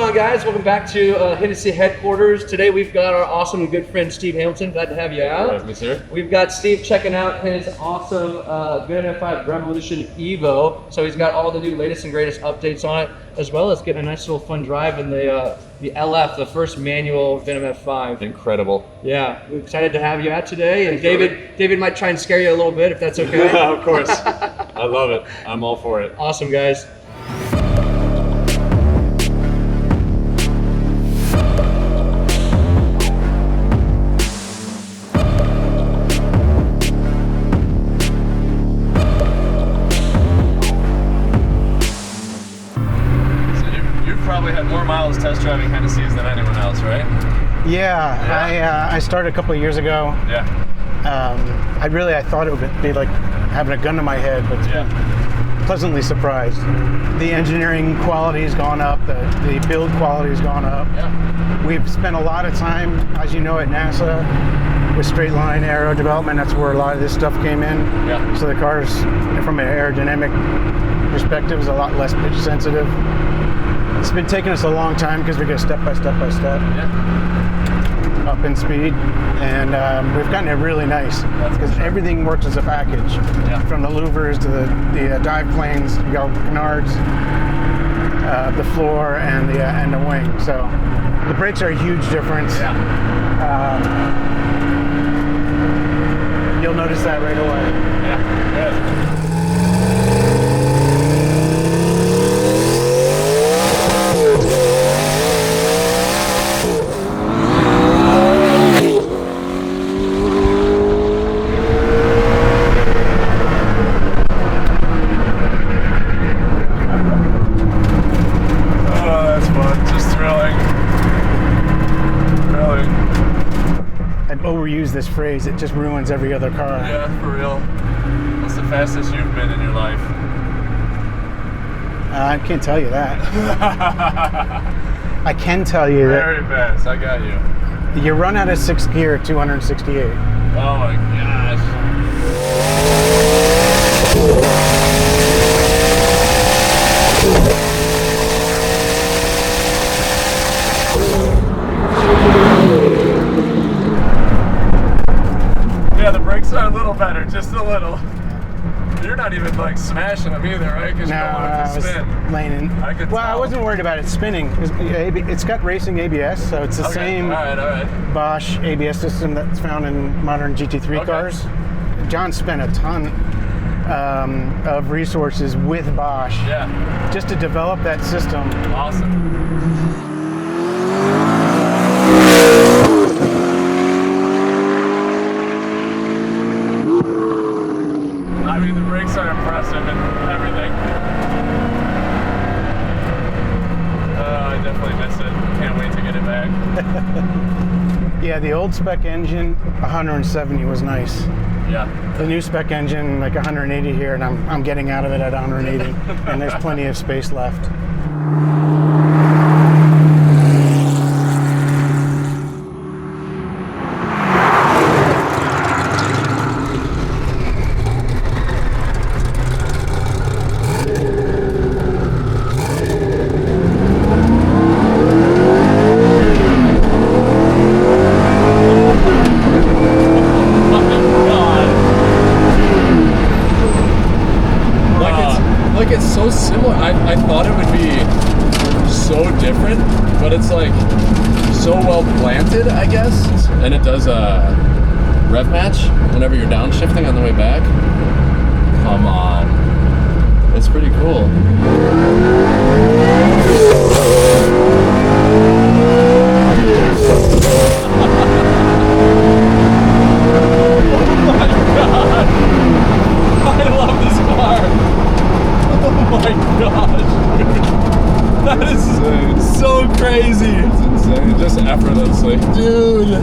on, guys? Welcome back to Hennessey headquarters. Today we've got our awesome and good friend Steve Hamilton. Glad to have you out. Yes, me, sir. We've got Steve checking out his awesome Venom 5 Revolution EVO. So he's got all the new latest and greatest updates on it, as well as getting a nice little fun drive in the LF, the first manual Venom F5. Incredible. Yeah, we're excited to have you out today. And David might try and scare you a little bit if that's okay. Of course. I love it. I'm all for it. Awesome, guys. Probably had more miles test driving Hennessy's than anyone else, right? Yeah. I started a couple of years ago. Yeah. I thought it would be like having a gun to my head, but pleasantly surprised. The engineering quality has gone up, the build quality has gone up. Yeah. We've spent a lot of time, as you know, at NASA with straight line aero development. That's where a lot of this stuff came in. Yeah. So the cars, from an aerodynamic perspective, is a lot less pitch sensitive. It's been taking us a long time because we go step by step by step up in speed, and we've gotten it really nice because everything works as a package. Yeah. From the louvers to the dive planes, you go canards, the floor, and the wing. So the brakes are a huge difference. Yeah. You'll notice that right away. Yeah. Good. Overuse this phrase, it just ruins every other car. Yeah, for real. What's the fastest you've been in your life? I can't tell you that. I can tell you Very fast, I got you. that you run out of 6th gear at 268. Oh my gosh. Yeah, the brakes are a little better, just a little. You're not even like smashing them either, right? Because you don't want it to spin. Laning. I wasn't worried about it spinning. It's got racing ABS, so it's the same Bosch ABS system that's found in modern GT3 cars. John spent a ton of resources with Bosch just to develop that system. Awesome. I mean, the brakes are impressive and everything. I definitely miss it. Can't wait to get it back. Yeah, the old spec engine, 170 was nice. Yeah. The new spec engine, like 180 here, and I'm getting out of it at 180, and there's plenty of space left. It's so similar. I thought it would be so different, but it's like so well planted, I guess. And it does a rev match whenever you're downshifting on the way back. Come on. It's pretty cool. Oh my god! I love this car! Oh my gosh! That is insane. So crazy! It's insane, just effortlessly. Dude!